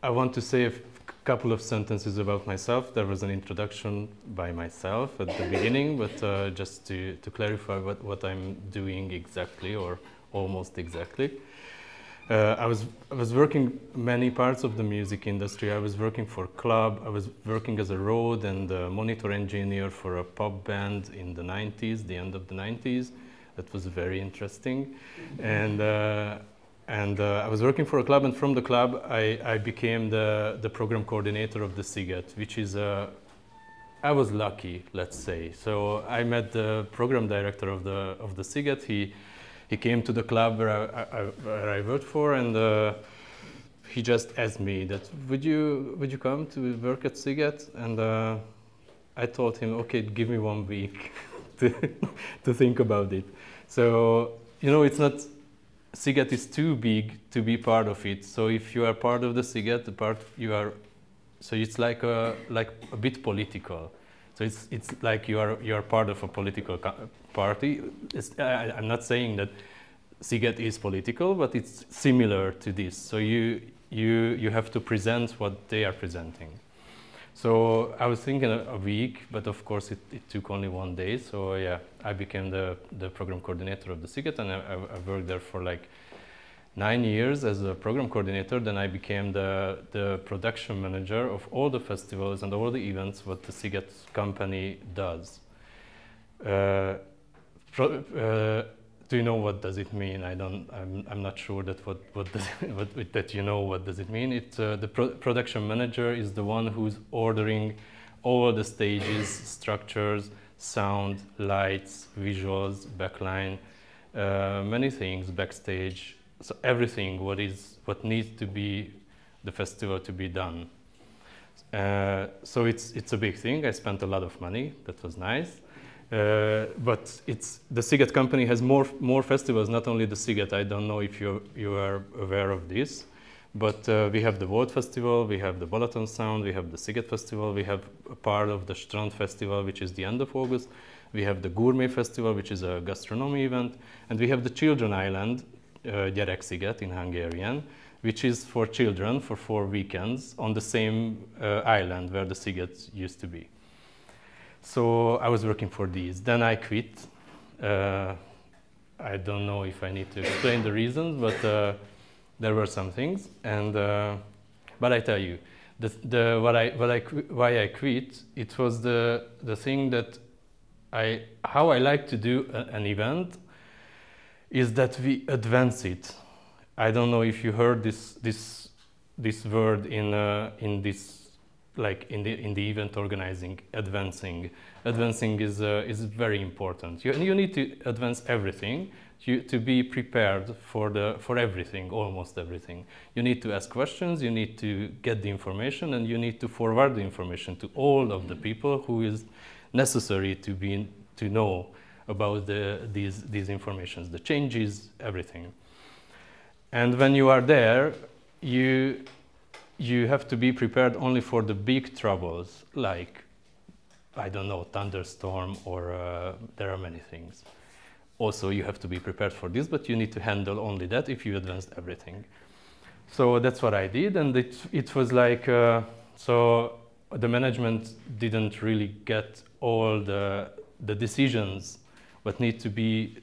I want to say a couple of sentences about myself. There was an introduction by myself at the beginning, but just to clarify what I'm doing exactly, or almost exactly. I was working many parts of the music industry. I was working for club. I was working as a road and a monitor engineer for a pop band in the 90s, the end of the 90s. That was very interesting. And I was working for a club, and from the club I became the program coordinator of the Sziget, which is I was lucky, let's say. So I met the program director of the Sziget. He came to the club where I worked for, and he just asked me that would you come to work at Sziget? And I told him, okay, give me 1 week to think about it. So it's not. Sziget is too big to be part of it. So if you are part of the Sziget, so it's like a bit political. So it's like you are part of a political party. I'm not saying that Sziget is political, but it's similar to this. So you have to present what they are presenting. So I was thinking a week, but of course it took only 1 day. So yeah, I became the program coordinator of the Sziget, and I worked there for like 9 years as a program coordinator. Then I became the production manager of all the festivals and all the events what the Sziget company does. Do you know what does it mean? I'm not sure that that you know what does it mean. It's the production manager is the one who's ordering all the stages, structures, sound, lights, visuals, backline, many things, backstage. So everything what needs to be the festival to be done. So it's a big thing. I spent a lot of money. That was nice. But the Sziget company has more festivals, not only the Sziget. I don't know if you are aware of this, but we have the Volt Festival, we have the Balaton Sound, we have the Sziget Festival, we have a part of the Strand Festival, which is the end of August, we have the Gourmet Festival, which is a gastronomy event, and we have the Children Island, Sziget in Hungarian, which is for children for 4 weekends on the same island where the Sziget used to be. So I was working for these. Then I quit. I don't know if I need to explain the reasons, but there were some things. And but I tell you, why I quit. It was the thing that how I like to do an event is that we advance it. I don't know if you heard this word in this. Like in the event organizing, advancing is very important. You need to advance everything to be prepared for everything, almost everything. You need to ask questions, you need to get the information, and you need to forward the information to all of the people who is necessary to know about these informations, the changes, everything. And when you are there, you have to be prepared only for the big troubles, like, I don't know, thunderstorm, or there are many things. Also, you have to be prepared for this, but you need to handle only that if you advanced everything. So that's what I did, and it was like, so the management didn't really get all the decisions that need to be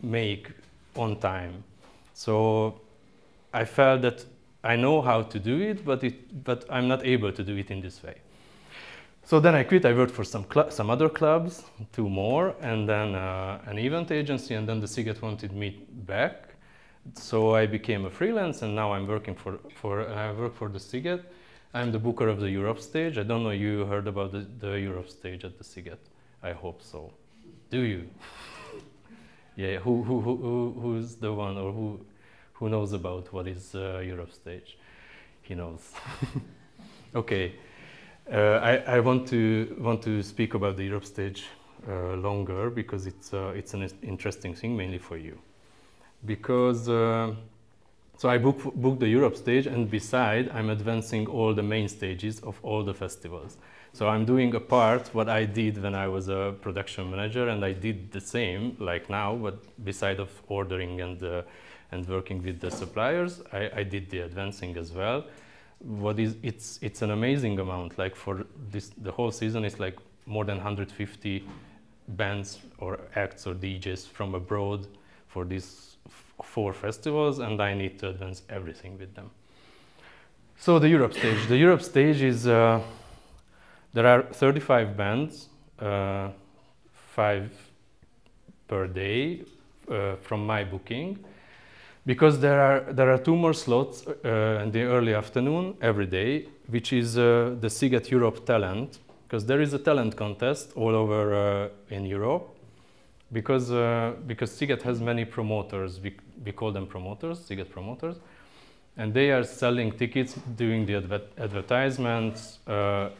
made on time. So I felt that I know how to do it, but I'm not able to do it in this way. So then I quit. I worked for some other clubs, 2 more, and then an event agency, and then the Sziget wanted me back. So I became a freelance, and now I'm working I work for the Sziget. I'm the booker of the Europe stage. I don't know you heard about the Europe stage at the Sziget. I hope so. Do you? Yeah. Who's the one, or who knows about what is Europe stage? He knows. Okay, I want to speak about the Europe stage longer, because it's an interesting thing, mainly for you. Because So I booked the Europe stage, and beside I'm advancing all the main stages of all the festivals. So I'm doing a part what I did when I was a production manager, and I did the same like now, but beside of ordering and working with the suppliers, I did the advancing as well. It's an amazing amount. Like for this, the whole season is like more than 150 bands or acts or DJs from abroad for these 4 festivals, and I need to advance everything with them. So the Europe stage. The Europe stage is, there are 35 bands, 5 per day from my booking, because there are 2 more slots in the early afternoon every day, which is the Sziget Europe Talent, because there is a talent contest all over in Europe, because Sziget has many promoters. We call them promoters, Sziget promoters, and they are selling tickets, doing the advertisements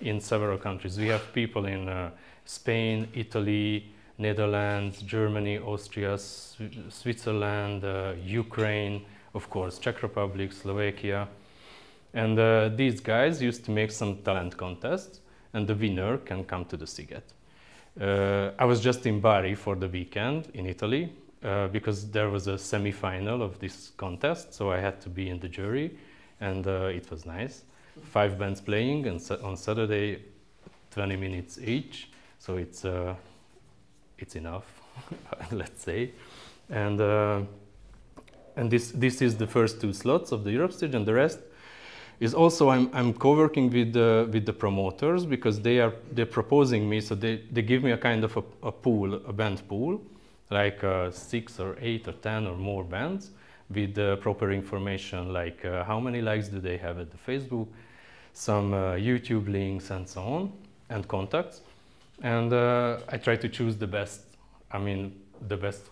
in several countries. We have people in Spain, Italy, Netherlands, Germany, Austria, Switzerland, Ukraine, of course, Czech Republic, Slovakia. And these guys used to make some talent contests, and the winner can come to the Sziget. I was just in Bari for the weekend in Italy, because there was a semi-final of this contest, so I had to be in the jury, and it was nice. 5 bands playing, and on Saturday, 20 minutes each, so it's enough, let's say. And this is the first 2 slots of the Europe stage, and the rest is also I'm co-working with the promoters, because they're proposing me, so they give me a kind of a pool, a band pool, like 6 or 8 or 10 or more bands with proper information, like how many likes do they have at the Facebook, some YouTube links and so on, and contacts. And I try to choose the best, the best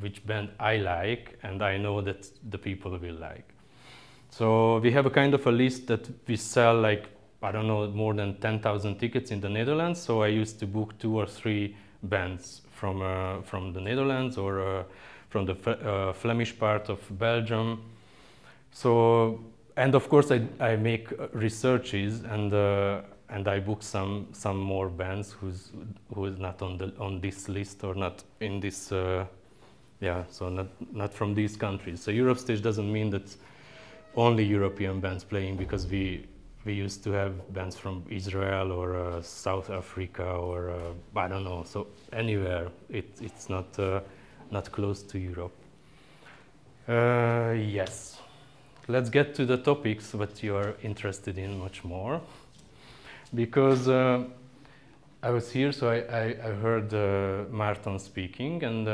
which band I like and I know that the people will like. So we have a kind of a list that we sell, like, I don't know, more than 10,000 tickets in the Netherlands. So I used to book 2 or 3 bands from the Netherlands or from the Flemish part of Belgium. So, and of course I make researches and I book some more bands who is not on this list or not in this, so not from these countries. So Europe stage doesn't mean that only European bands playing, because we used to have bands from Israel or South Africa or I don't know, so anywhere. It's not close to Europe. Yes, let's get to the topics what you are interested in much more, because I was here, so I heard Martin speaking, and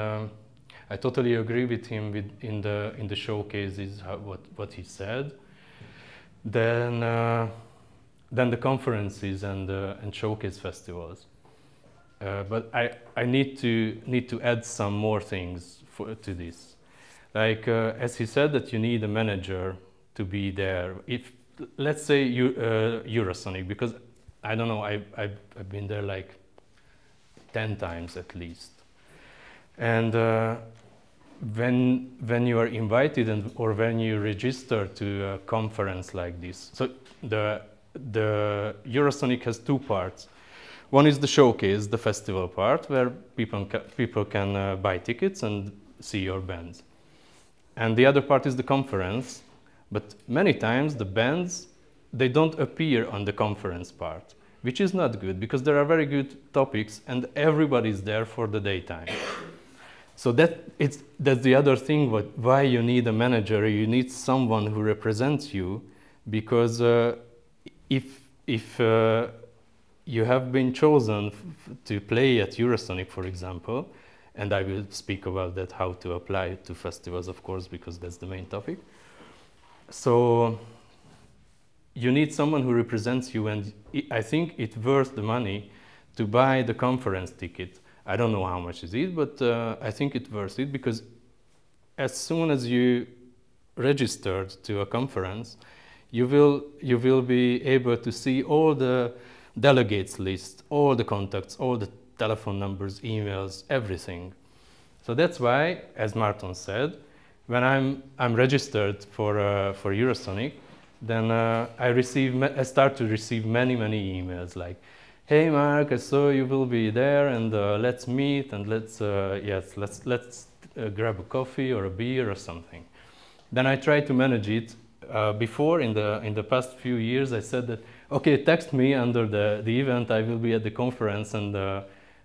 I totally agree with him in the showcases what he said. Then the conferences and showcase festivals. But I need to add some more things to this. Like as he said, that you need a manager to be there. If let's say Eurosonic, because I don't know, I've been there like 10 times at least, and when you are invited or when you register to a conference like this, so the Eurosonic has 2 parts. One is the showcase, the festival part, where people can buy tickets and see your bands, and the other part is the conference. But many times the bands, they don't appear on the conference part, which is not good, because there are very good topics and everybody's there for the daytime. So that's the other thing why you need a manager. You need someone who represents you, because if you have been chosen to play at Eurosonic, for example, and I will speak about that, how to apply it to festivals, of course, because that's the main topic. So you need someone who represents you, and I think it's worth the money to buy the conference ticket. I don't know how much is it, but I think it's worth it, because as soon as you registered to a conference, you will be able to see all the delegates list, all the contacts, all the telephone numbers, emails, everything. So that's why, as Martin said, when I'm registered for Eurosonic, then I start to receive many emails like, "Hey Mark, I saw you will be there, and let's meet, and let's grab a coffee or a beer or something." Then I try to manage it. Before, in the past few years, I said that, okay, text me under the event. I will be at the conference, and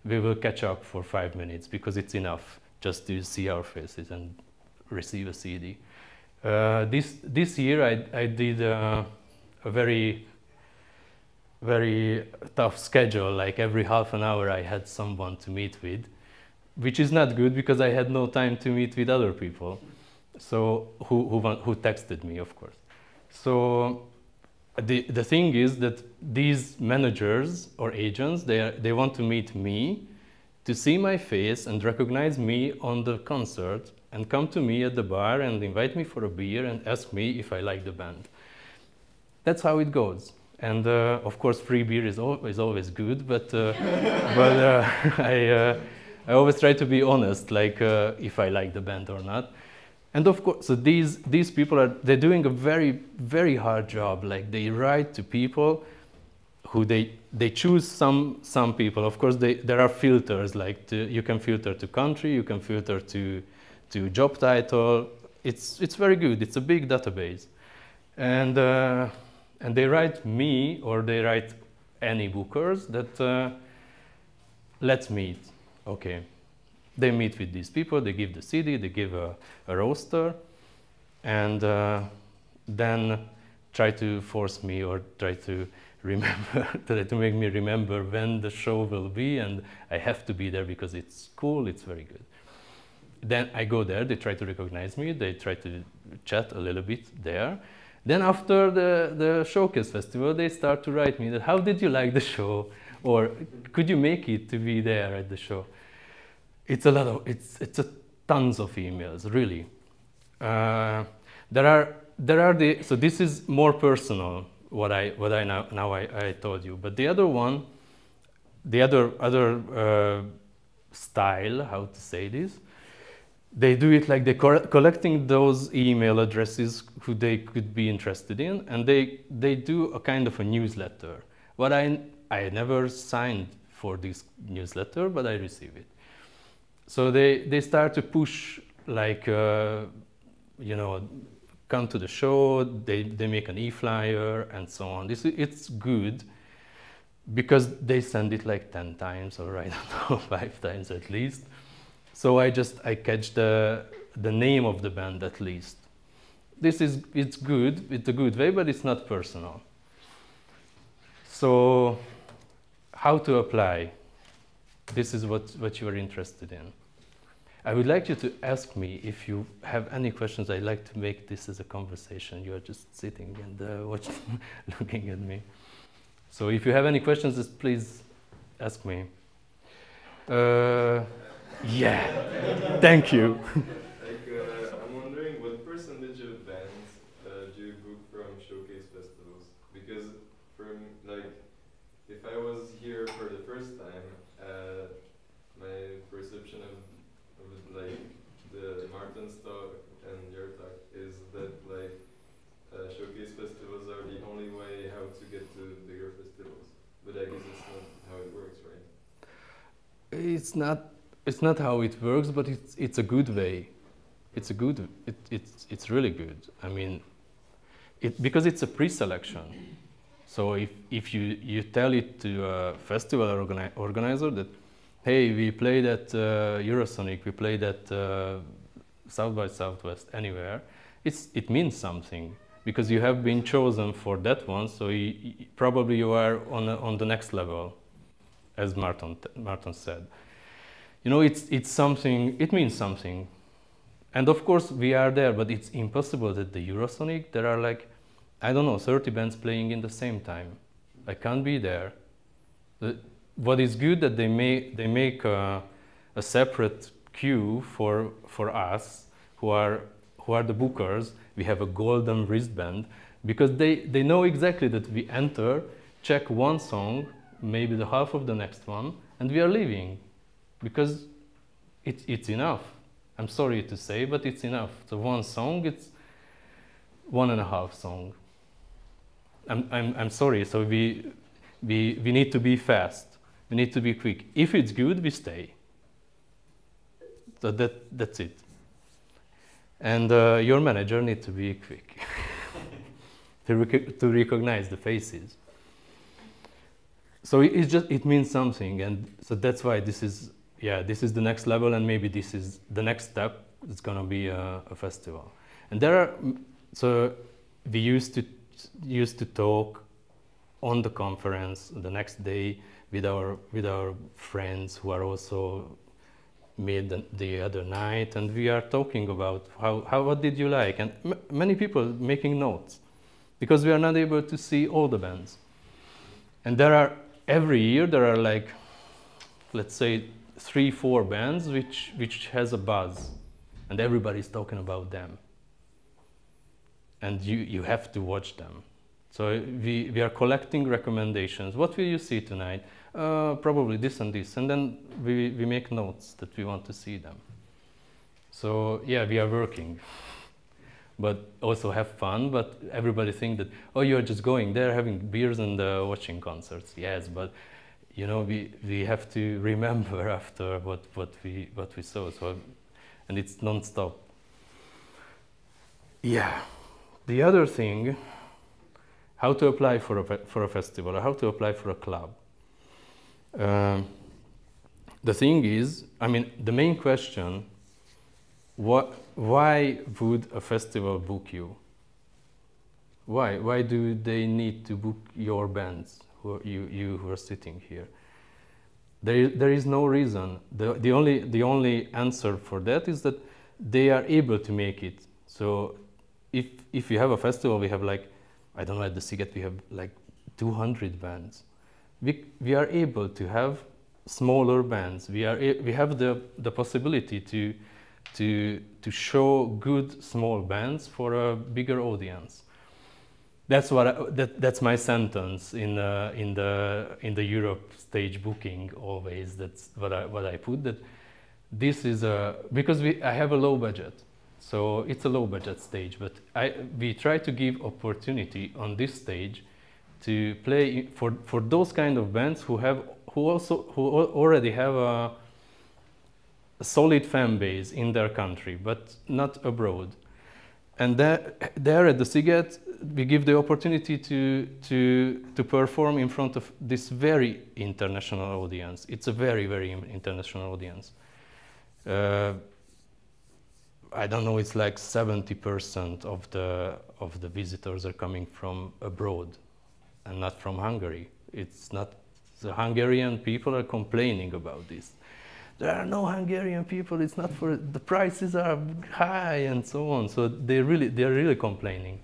we will catch up for 5 minutes, because it's enough just to see our faces and receive a CD. This year I did a very tough schedule. Like every half an hour I had someone to meet with, which is not good because I had no time to meet with other people. So who texted me, of course. So the thing is that these managers or agents, they want to meet me, to see my face and recognize me on the concert, and come to me at the bar and invite me for a beer and ask me if I like the band. That's how it goes. And of course, free beer is always good, but I always try to be honest, like if I like the band or not. And of course, so these people they're doing a very hard job. Like they write to people who they choose some people. Of course, there are filters. Like you can filter to country, you can filter to job title. It's very good. It's a big database, and they write me, or they write any bookers that let's meet. Okay. They meet with these people, they give the CD, they give a roster, and then try to force me, or try to remember, try to make me remember when the show will be, and I have to be there because it's cool, it's very good. Then I go there, they try to recognize me, they try to chat a little bit there. Then after the Showcase Festival, they start to write me that, how did you like the show? Or could you make it to be there at the show? It's a tons of emails, really. So this is more personal, what I now told you. But the other one, the other style, how to say this, they do it like they're collecting those email addresses who they could be interested in, and they do a kind of a newsletter. What I never signed for this newsletter, but I receive it. So they start to push, like, you know, come to the show, they make an e-flyer and so on. It's good because they send it like 10 times, or I don't know, 5 times at least. So I catch the name of the band at least. It's good, it's a good way, but it's not personal. So how to apply? This is what you are interested in. I would like you to ask me if you have any questions. I'd like to make this as a conversation. You are just sitting and watching, looking at me. So if you have any questions, just please ask me. Yeah, thank you. I'm wondering what percentage of bands do you book from Showcase festivals? Because if I was here for the first time, my perception of the Martin's talk and your talk is that Showcase festivals are the only way how to get to bigger festivals. But I guess it's not how it works, right? It's not how it works, but it's a good way. It's really good. I mean, because it's a pre-selection. So if you tell it to a festival organizer that, hey, we played at Eurosonic, we played at South by Southwest, anywhere, it means something, because you have been chosen for that one, so probably you are on the next level, as Martin said. You know, it's something, it means something. And of course we are there, but it's impossible that the Eurosonic, there are like, I don't know, 30 bands playing in the same time. I can't be there. What is good that they make a separate queue for us who are the bookers. We have a golden wristband because they know exactly that we enter, check one song, maybe the half of the next one, and we are leaving because it's enough. I'm sorry to say, but it's enough. So one song, it's 1.5 song. I'm sorry. So we need to be fast. We need to be quick. If it's good, we stay. So that's it. And your manager needs to be quick to recognize the faces. So it means something, and so that's why this is the next level, and maybe this is the next step. It's gonna be a festival, and so we used to talk on the conference the next day with our friends who are also made the other night, and we are talking about what did you like, and many people making notes, because we are not able to see all the bands, and every year there are like, let's say 3-4 bands which has a buzz, and everybody's talking about them, and you have to watch them. So we are collecting recommendations. What will you see tonight? Probably this and this, and then we make notes that we want to see them. So yeah, we are working, but also have fun. But everybody think that, oh, you're just going there, having beers and watching concerts. Yes, but you know, we have to remember after what we saw. So, and it's non-stop. Yeah. The other thing, how to apply for a festival, or how to apply for a club. The thing is, I mean, the main question, why would a festival book you? Why do they need to book your bands, you who are sitting here? There is no reason. The only answer for that is that they are able to make it. So if you have a festival, we have like, I don't know, at the Sziget we have like 200 bands. We are able to have smaller bands. We have the possibility to show good small bands for a bigger audience. That's that's my sentence in the Europe stage booking always. That's what I put, that this is because I have a low budget. So it's a low budget stage, but we try to give opportunity on this stage to play for those kind of bands who already have a solid fan base in their country, but not abroad. And there at the Sziget, we give the opportunity to perform in front of this very international audience. It's a very, very international audience. I don't know, it's like 70% of the visitors are coming from abroad and not from Hungary. It's not, the Hungarian people are complaining about this. There are no Hungarian people, it's not for, the prices are high and so on. So they're really complaining.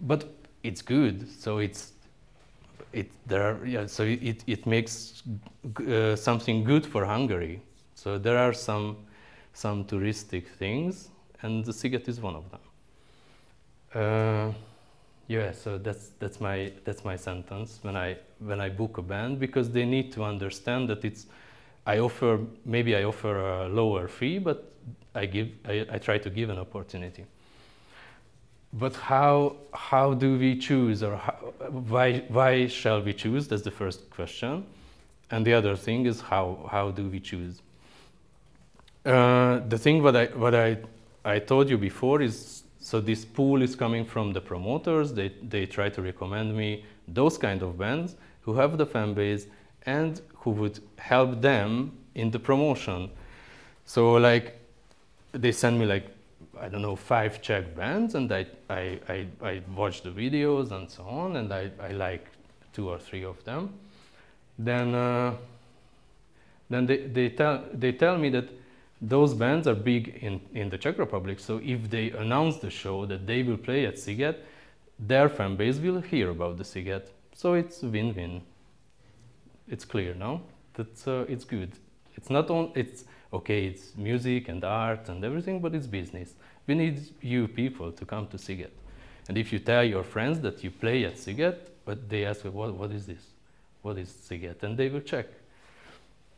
But it's good, so so it makes something good for Hungary. So there are some touristic things, and the Sziget is one of them. Yeah, so that's my sentence when I book a band, because they need to understand that I offer a lower fee, but I try to give an opportunity. But how do we choose, or why shall we choose? That's the first question, and the other thing is how do we choose? The thing what I told you before is, so this pool is coming from the promoters. They try to recommend me those kind of bands who have the fan base and who would help them in the promotion. So like they send me like, I don't know, 5 Czech bands, and I watch the videos and so on, and I like 2 or 3 of them. Then they tell me that those bands are big in the Czech Republic, so if they announce the show that they will play at Sziget, their fan base will hear about the Sziget. So it's win-win. It's clear, no? That's it's good. It's not only, it's okay, it's music and art and everything, but it's business. We need you people to come to Sziget. And if you tell your friends that you play at Sziget, but they ask, what is this? What is Sziget? And they will check.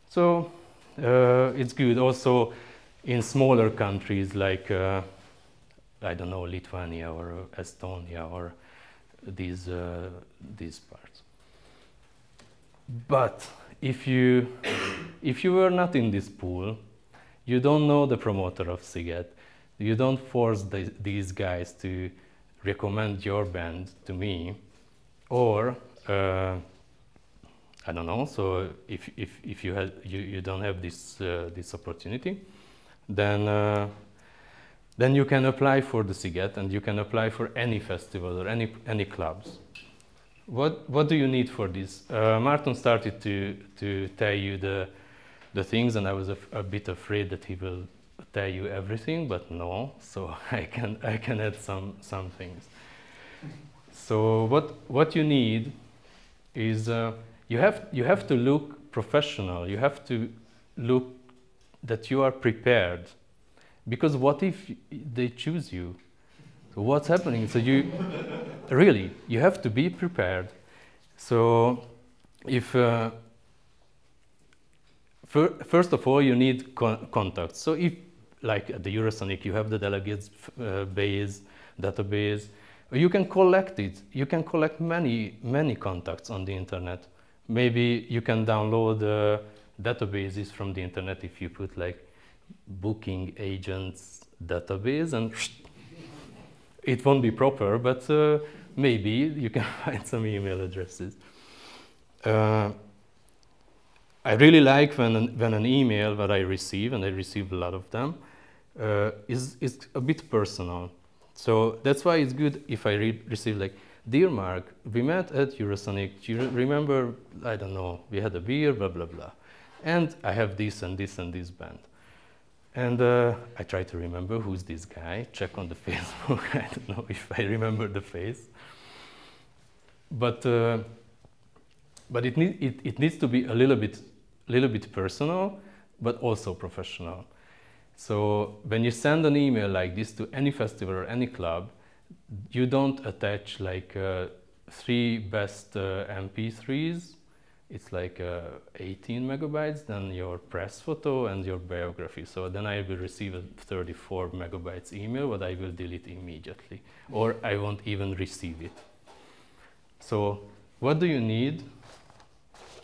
So it's good. Also, in smaller countries like I don't know, Lithuania or Estonia or these parts. But if you were not in this pool, you don't know the promoter of Sziget. You don't force these guys to recommend your band to me, or I don't know. So if you don't have this opportunity, then you can apply for the Sziget, and you can apply for any festival or any clubs. What do you need for this? Martin started to tell you the things, and I was a bit afraid that he will tell you everything, but no. So I can add some things. So what you need is you have to look professional. You have to look that you are prepared, because what if they choose you? So what's happening? So you have to be prepared. So if first of all you need contacts. So if like at the Eurosonic you have the delegates database, you can collect it. You can collect many contacts on the internet. Maybe you can download databases from the internet if you put like booking agents database, and it won't be proper, but maybe you can find some email addresses. I really like when an email that I receive, and I receive a lot of them, is a bit personal. So that's why it's good if I receive like, "Dear Mark, we met at Eurosonic. Do you remember, I don't know, we had a beer, blah, blah, blah. And I have this and this and this band." And I try to remember who's this guy, check on the Facebook. I don't know if I remember the face. But it needs to be a little bit personal, but also professional. So when you send an email like this to any festival or any club, you don't attach like 3 best MP3s. It's like 18 megabytes, then your press photo and your biography. So then I will receive a 34 megabytes email, but I will delete immediately, or I won't even receive it. So what do you need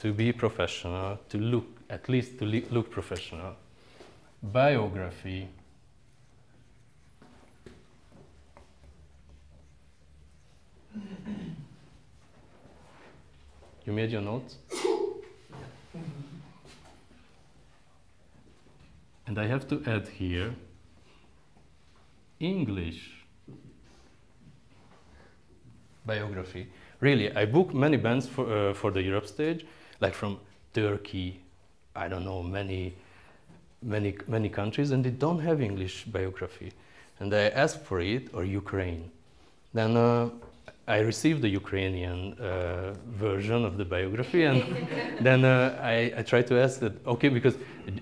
to be professional, to look, at least to look professional? Biography. You made your notes? And I have to add here English biography. Really, I booked many bands for the Europe stage, like from Turkey, I don't know, many countries, and they don't have English biography. And I asked for it, or Ukraine. Then I received the Ukrainian version of the biography, and then I tried to ask that, okay, because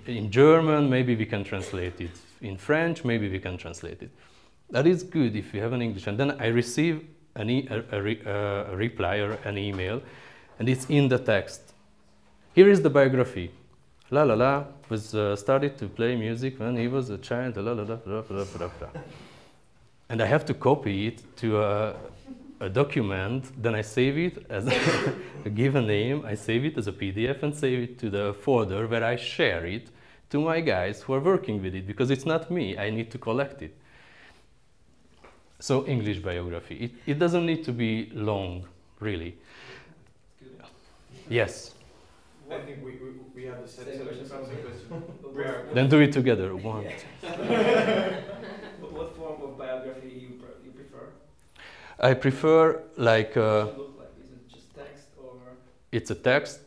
in German maybe we can translate it, in French maybe we can translate it. That is good if you have an English. And then I received a reply or an email, and it's in the text. Here is the biography. La la la was started to play music when he was a child. La la la blah, blah, blah, blah. And I have to copy it to a document, then I save it as a given name, I save it as a PDF and save it to the folder where I share it to my guys who are working with it, because it's not me, I need to collect it. So English biography, it doesn't need to be long, really. Yes? I think we have the same question. Then do it together, one. What form of biography you prefer? I prefer like... Look like? Is it just text or? It's a text.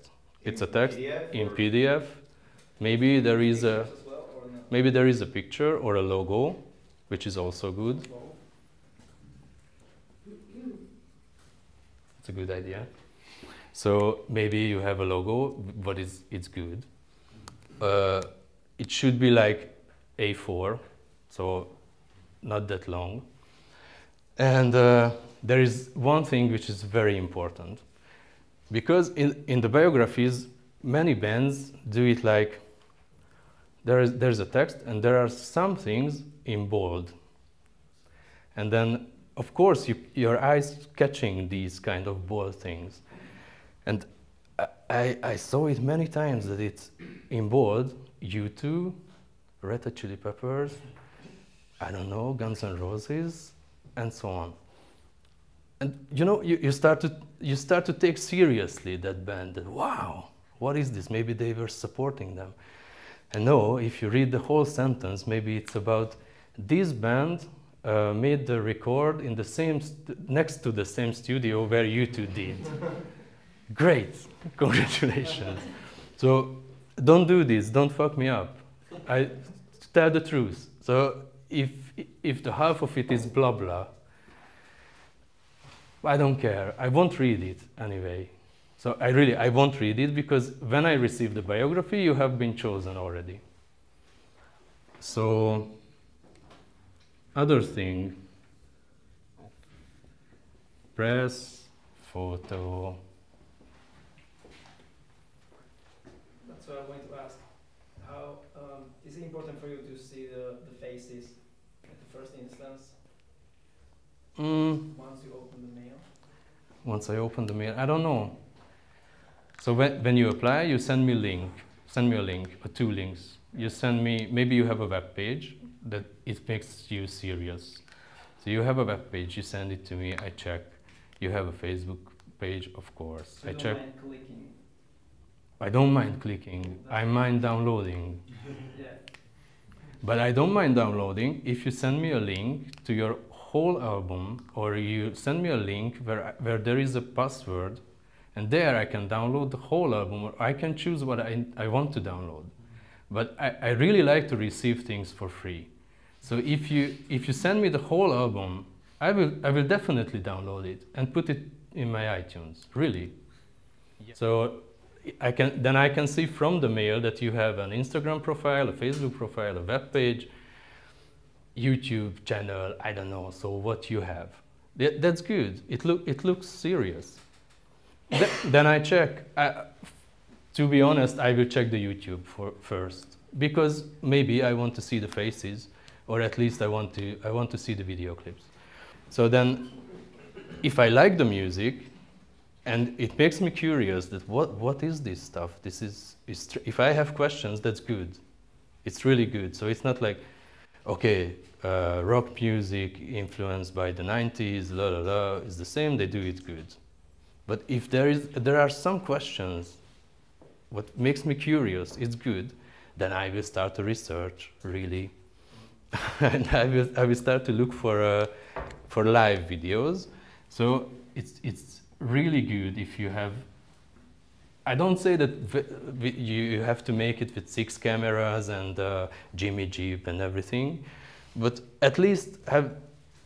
It's a text PDF in PDF. Maybe there is a... As well, or no? Maybe there is a picture or a logo, which is also good. It's a good idea. So maybe you have a logo, but it's good. It should be like A4, so not that long. And there is one thing which is very important, because in the biographies, many bands do it like there's a text, and there are some things in bold. And then, of course, your eyes catching these kind of bold things. And I saw it many times that it's in bold, U2, Red Hot Chili Peppers, I don't know, Guns N' Roses, and so on. And you know, you start to take seriously that band. That, wow, what is this? Maybe they were supporting them. And no, if you read the whole sentence, maybe it's about this band made the record in the same next to the same studio where U2 did. Great, congratulations. So don't do this. Don't fuck me up. I tell the truth. So if the half of it is blah blah, I don't care. I won't read it anyway. So I won't read it, because when I receive the biography, you have been chosen already. So other thing, press, photo. That's what I wanted to ask. How is it important for you to see the faces at the first instance? Once you open the mail? Once I open the mail, I don't know. So when you apply, you send me a link or 2 links. You send me, maybe you have a web page that it makes you serious. So you have a web page, you send it to me, I check. You have a Facebook page, of course. So I you check. don't mind clicking? I don't mind clicking, I mind downloading. Yeah. But I don't mind downloading if you send me a link to your whole album, or you send me a link where there is a password, and there I can download the whole album, or I can choose what I want to download. But I really like to receive things for free. So if you send me the whole album, I will definitely download it and put it in my iTunes, really. Yeah. So I can see from the mail that you have an Instagram profile, a Facebook profile, a web page, YouTube channel, I don't know, so what you have. That's good. It looks serious. Then I check. To be honest, I will check the YouTube first, because maybe I want to see the faces, or at least I want to see the video clips. So then, if I like the music, and it makes me curious that what is this stuff? If I have questions, that's good. It's really good. So it's not like, okay, rock music influenced by the 90s, la la la, is the same, they do it good. But if there are some questions, what makes me curious, it's good, then I will start to research, really. And I will start to look for live videos. So it's really good if you have, I don't say that you have to make it with 6 cameras and Jimmy Jeep and everything, but at least have,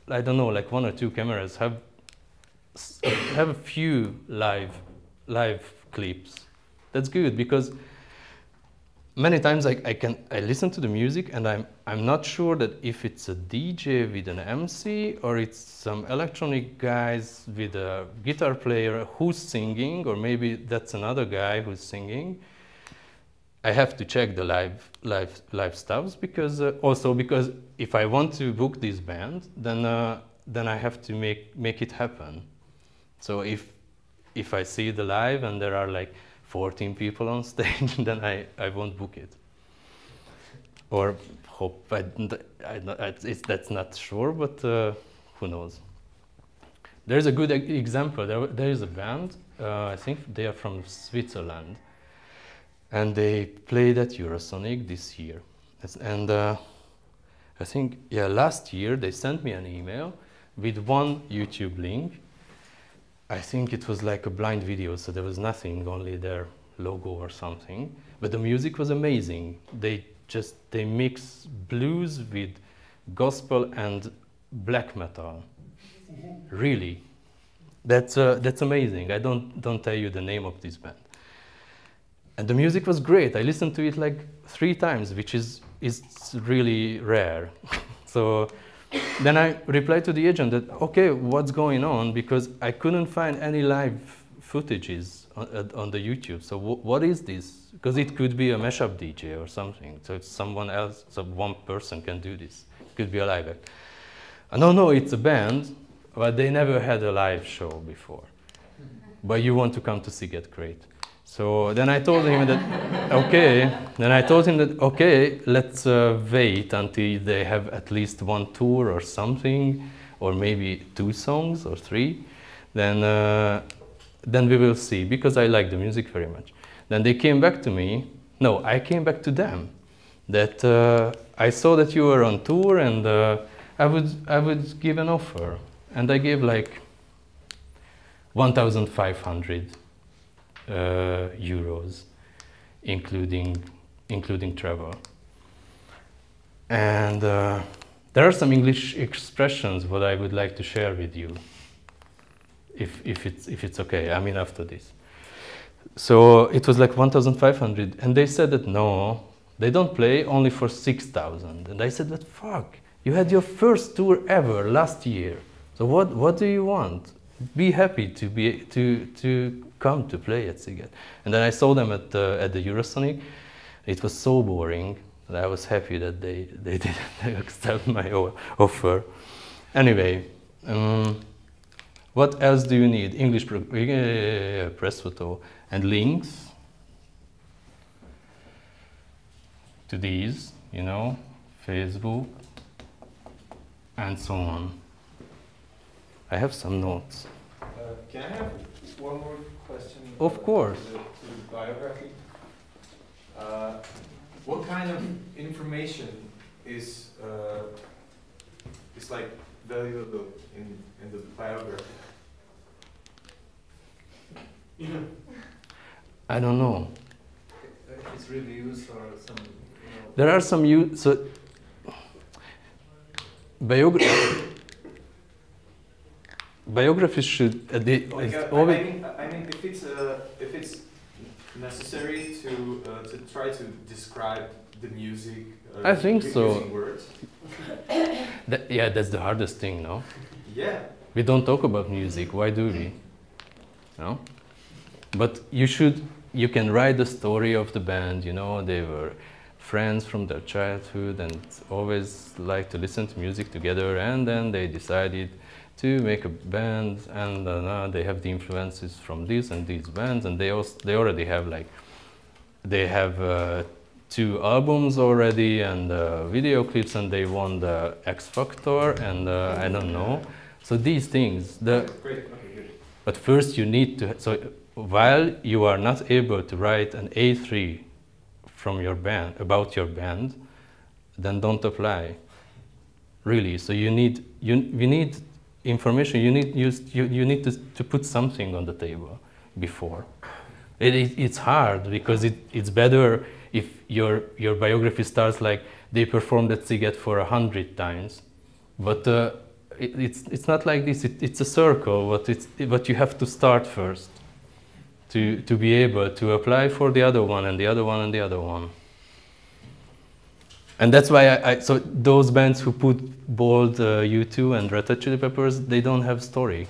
I don't know, like 1 or 2 cameras, have a few live clips. That's good, because many times I listen to the music and I'm not sure that if it's a DJ with an MC or it's some electronic guys with a guitar player who's singing, or maybe that's another guy who's singing. I have to check the live stuffs, because also because if I want to book this band, then I have to make it happen. So if I see the live and there are like 14 people on stage, then I won't book it. Or hope that's not sure, but who knows. There's a good example. There is a band, I think they are from Switzerland, and they played at Eurosonic this year. And I think, yeah, last year they sent me an email with 1 YouTube link. I think it was like a blind video, so there was nothing, only their logo or something. But the music was amazing. They mix blues with gospel and black metal. Really, that's amazing. I don't tell you the name of this band. And the music was great. I listened to it like 3 times, which is really rare. So then I replied to the agent that, okay, what's going on? Because I couldn't find any live footages on the YouTube. So what is this? Because it could be a mashup DJ or something. So it's someone else, so one person can do this. It could be a live act. No, it's a band, but they never had a live show before. But you want to come to Sziget, great. So then I told him that, okay. Then I told him that, okay, let's wait until they have at least one tour or something, or maybe 2 songs or 3. Then we will see, because I like the music very much. Then they came back to me. No, I came back to them. That I saw that you were on tour, and I would give an offer, and I gave like 1,500 euros, including travel. And there are some English expressions what I would like to share with you, if it's okay. I mean, after this. So it was like 1,500, and they said that no, they don't play, only for 6,000. And I said, but fuck, you had your first tour ever last year. So what do you want? Be happy to come to play at Sziget. And then I saw them at the Eurosonic. It was so boring that I was happy that they didn't accept my offer. Anyway, what else do you need? English press photo and links to these, you know, Facebook and so on. I have some notes. Can I have one more question? Of course. To the biography. What kind of information is like valuable in the biography? I don't know. If it's reviews or some, you know. There are some biographies should I mean, if it's necessary to try to describe the music. I think so. Using words. Yeah, that's the hardest thing, no? Yeah. We don't talk about music. Why do we? No. But you can write the story of the band, you know, they were friends from their childhood and always liked to listen to music together, and then they decided to make a band, and they have the influences from these and these bands, and they already have they have 2 albums already and video clips, and they won the X Factor, and I don't know. So these things, Great. Okay, good. but first you need to, so while you are not able to write an A3 from your band, about your band, then don't apply. Really, so we need information, you need to put something on the table before. It's hard, because it's better if your biography starts like they performed at Sziget for 100 times, but it's not like this. It's a circle, but you have to start first to be able to apply for the other one and the other one and the other one. And that's why so those bands who put bold U2 and Red Hot Chili Peppers, they don't have story.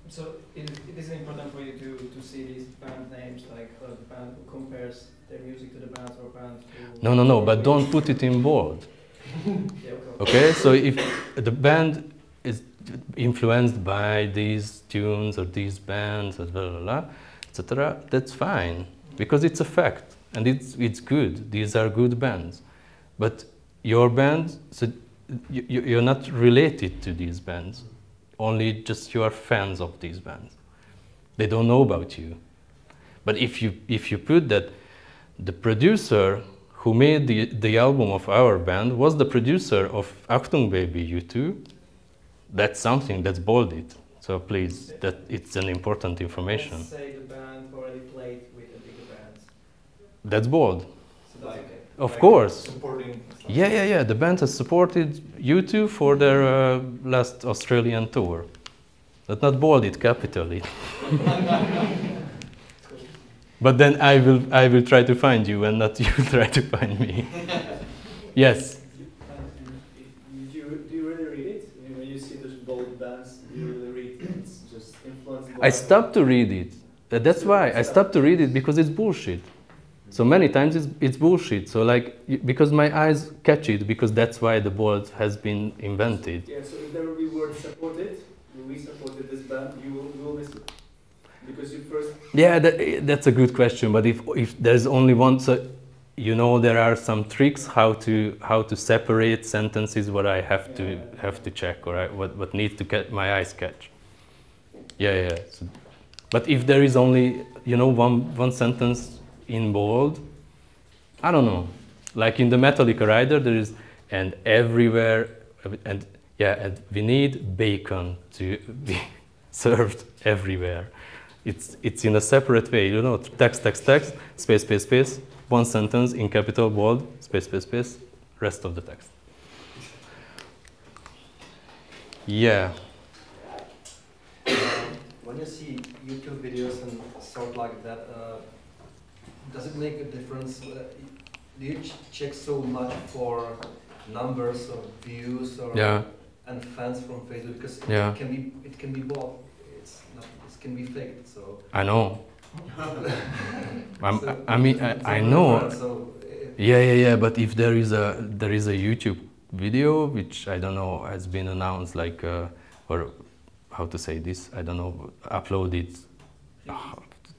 So it is important for you to see these band names, like the band who compares their music to the bands or bands who... No, but don't put it in bold. Yeah, Okay, so if the band is influenced by these tunes or these bands, or blah, blah, blah, etc., that's fine, because it's a fact, and it's good. These are good bands. But your band, so you're not related to these bands, only just you are fans of these bands. They don't know about you. But if you put that the producer who made the album of our band was the producer of Achtung Baby U2, that's something that's bolded. So please, that it's an important information. Let's say the band already played with the bigger bands. That's bold. So that's okay. Of course. Supporting. Yeah. The band has supported U2 for their last Australian tour. That's not bold, it's capitally. But then I will try to find you, and not you try to find me. Yes. Do you really read it? When you see those bold bands, do you really read it? It's just influenced by I stopped to read it. That's why I stopped to read it, because it's bullshit. So many times it's bullshit. So like, because my eyes catch it, because that's why the board has been invented. Yeah, so if there will be word supported, we supported this band, you will miss it. Because you first... Yeah, that's a good question. But if there's only one, so, you know, there are some tricks how to separate sentences what I have to check, or what needs to get my eyes catch. Yeah. So, but if there is only, you know, one sentence in bold, I don't know. Like in the Metallica rider, there is and everywhere, and we need bacon to be served everywhere. It's in a separate way, you know, text, space, one sentence in capital bold, space, rest of the text. Yeah. When you see YouTube videos and sort like that, does it make a difference? Do you check so much for numbers or views or and fans from Facebook? Because it can be bought. It can be faked. So I know. I know. So But if there is a YouTube video which I don't know has been announced, like or how to say this, I don't know, uploaded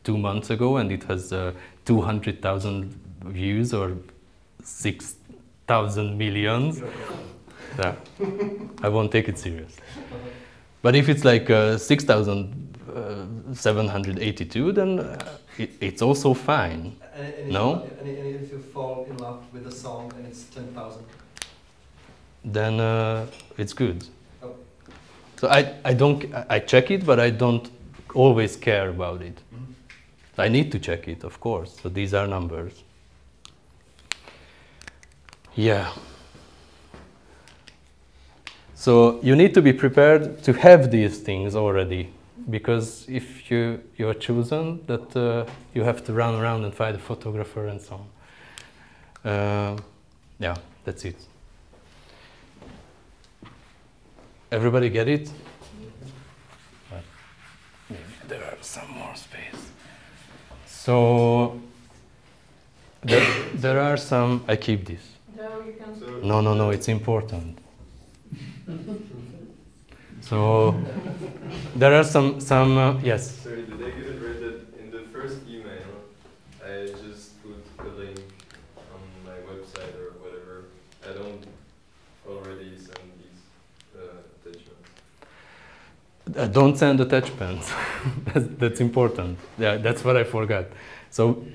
2 months ago, and it has 200,000 views or 6,000 millions. Yeah, I won't take it seriously. But if it's like 6,782, then it's also fine. No? And if you fall in love with a song and it's 10,000? Then it's good. Oh. So I check it, but I don't always care about it. Mm-hmm. I need to check it, of course. So these are numbers. Yeah. So you need to be prepared to have these things already, because if you're chosen, that you have to run around and find a photographer and so on. Yeah, that's it. Everybody get it? But maybe there are some more space. So there are some. I keep this. No, you can. No, it's important. So there are some yes. Sorry, did I get it right that in the first email I just put a link on my website or whatever? I don't already send these attachments. Don't send attachments. That's important. Yeah, that's what I forgot. So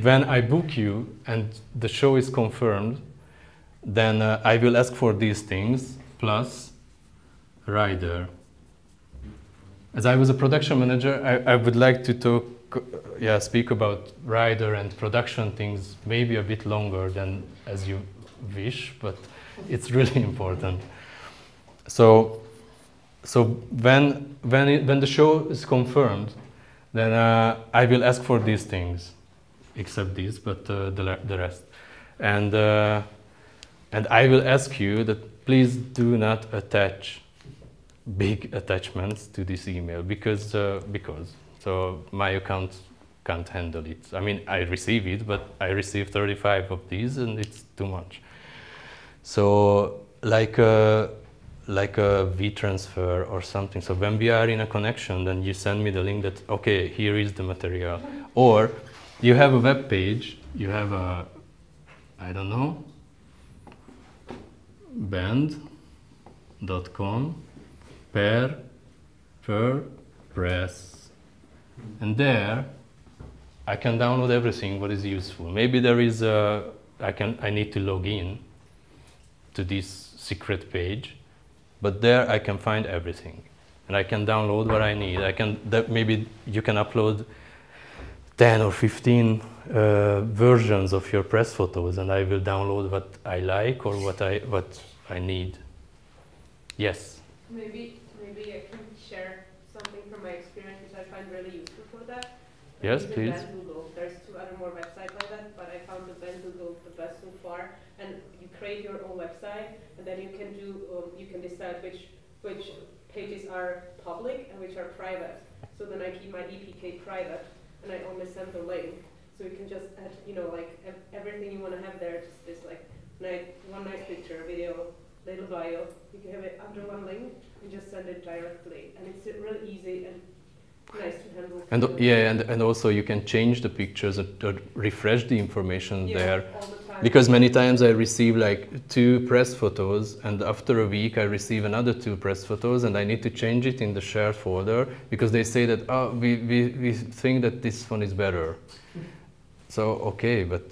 when I book you and the show is confirmed, then I will ask for these things plus rider. As I was a production manager, I would like to speak about rider and production things maybe a bit longer than as you wish, but it's really important. So when the show is confirmed, then I will ask for these things, except these, but the rest, and I will ask you that please do not attach big attachments to this email, because so my account can't handle it. I mean, I receive it, but I receive 35 of these, and it's too much. So like a V-transfer or something. So when we are in a connection, then you send me the link that, okay, here is the material. Or you have a web page, you have a, I don't know, band.com per press. And there I can download everything what is useful. Maybe there is I need to log in to this secret page, but there I can find everything, and I can download what I need. Maybe you can upload 10 or 15 versions of your press photos, and I will download what I like or what I need. Yes. Maybe I can share something from my experience which I find really useful for that. Yes, Even please. Band Google. There's 2 other more websites like that, but I found the Band Google the best so far. And you create your own website, and then you can do you can decide which pages are public and which are private. So then I keep my EPK private, and I only send the link. So you can just add, you know, like everything you want to have there. Just this like one nice picture, video, little bio. You can have it under one link and just send it directly, and it's really easy and nice to handle. And yeah, and also you can change the pictures or refresh the information there. All the time. Because many times I receive like 2 press photos, and after a week I receive another 2 press photos, and I need to change it in the shared folder because they say that, oh, we think that this one is better. So okay, but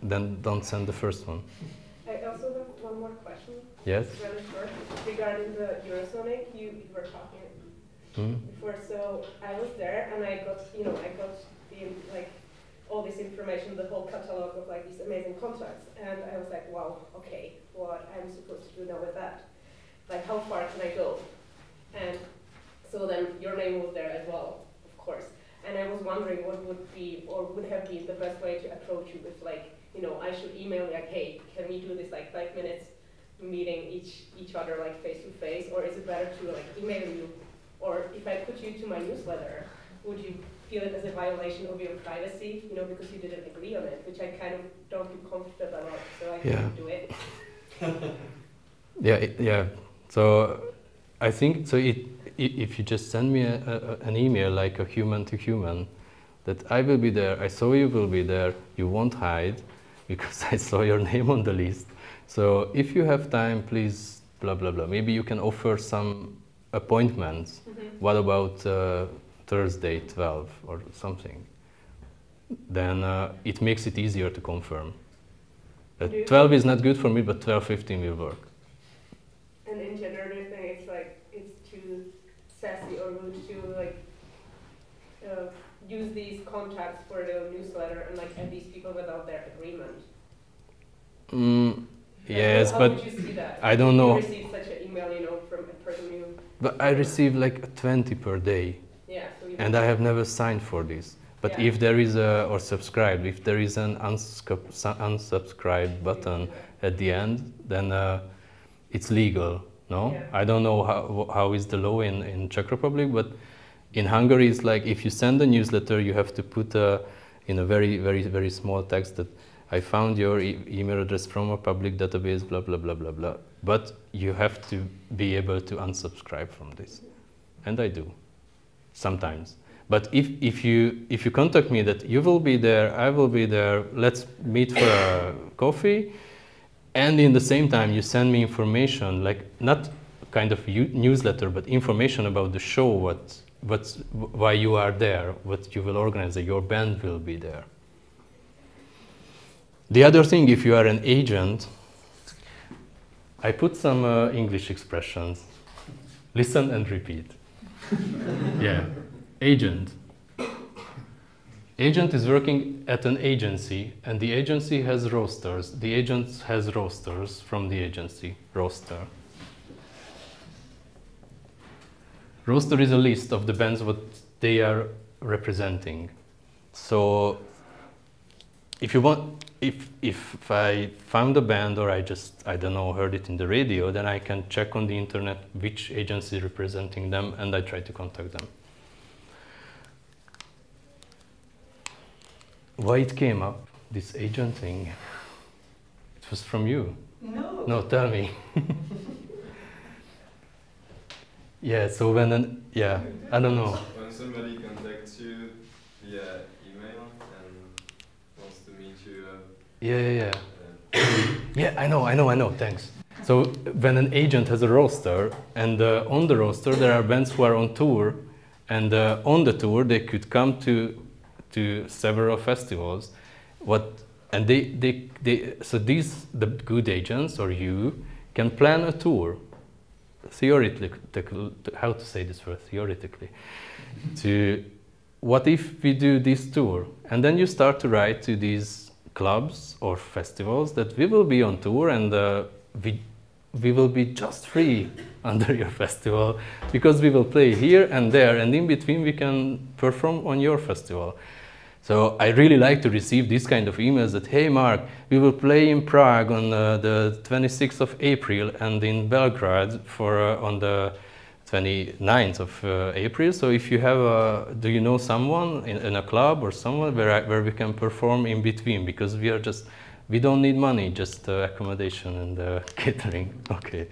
then don't send the first one. I also have one more question. Yes. Really short, regarding the Eurosonic, you were talking before. So I was there, and I got the like all this information, the whole catalog of like these amazing contracts, and I was like, wow, okay, what I'm supposed to do now with that? Like, how far can I go? And so then your name was there as well, of course. And I was wondering what would be or would have been the best way to approach you with, like, you know, I should email like, hey, can we do this like 5 minutes meeting each other like face to face, or is it better to like email you? Or if I put you to my newsletter, would you feel it as a violation of your privacy, you know, because you didn't agree on it, which I kind of don't feel comfortable about, so I can't do it. Yeah. So I think so. If you just send me an email like a human to human, that I will be there, I saw you will be there, you won't hide because I saw your name on the list. So if you have time, please, blah blah blah. Maybe you can offer some appointments. What about Thursday 12 or something? Then it makes it easier to confirm. 12 is not good for me, but 12:15 will work. And in general, do you think it's too sassy or rude to like use these contacts for the newsletter and like add these people without their agreement? Yes, how but would you see that? I don't know. You receive such an email, you know, from a person you. But I receive like 20 per day. Yeah. So And I have never signed for this. But Yeah. if there is or subscribed, if there is an unsubscribe button at the end, then it's legal. No, Yeah. I don't know how is the law in Czech Republic, but in Hungary it's like if you send a newsletter, you have to put in a very small text that I found your email address from a public database, blah blah blah blah blah. But you have to be able to unsubscribe from this, and I do sometimes. But if you contact me that you will be there, I will be there, let's meet for a coffee, and in the same time you send me information, like not kind of newsletter, but information about the show, why you are there, what you will organize, that your band will be there. The other thing, if you are an agent, I put some English expressions. Listen and repeat. Yeah. Agent. Agent is working at an agency, and the agency has rosters. The agent has rosters from the agency. Roster. Roster is a list of the bands what they are representing. So if you want, if I found a band or I don't know, heard it in the radio, then I can check on the internet which agency is representing them, and I try to contact them. Why it came up, this agent thing? It was from you. No. No, tell me. Yeah, so when I don't know. When somebody contacts you via email and wants to meet you. Yeah. Yeah, I know, thanks. So when an agent has a roster, and on the roster there are bands who are on tour, and on the tour they could come to several festivals. So the good agents or you can plan a tour. Theoretically, how to say this word? Theoretically, what if we do this tour, and then you start to write to these clubs or festivals that we will be on tour, and we will be just free under your festival because we will play here and there, and in between we can perform on your festival. So I really like to receive these kind of emails that, hey Mark, we will play in Prague on the 26th of April and in Belgrade on the 29th of April. So if you have a, do you know someone in a club or someone where we can perform in between? Because we don't need money, just accommodation and catering. Okay.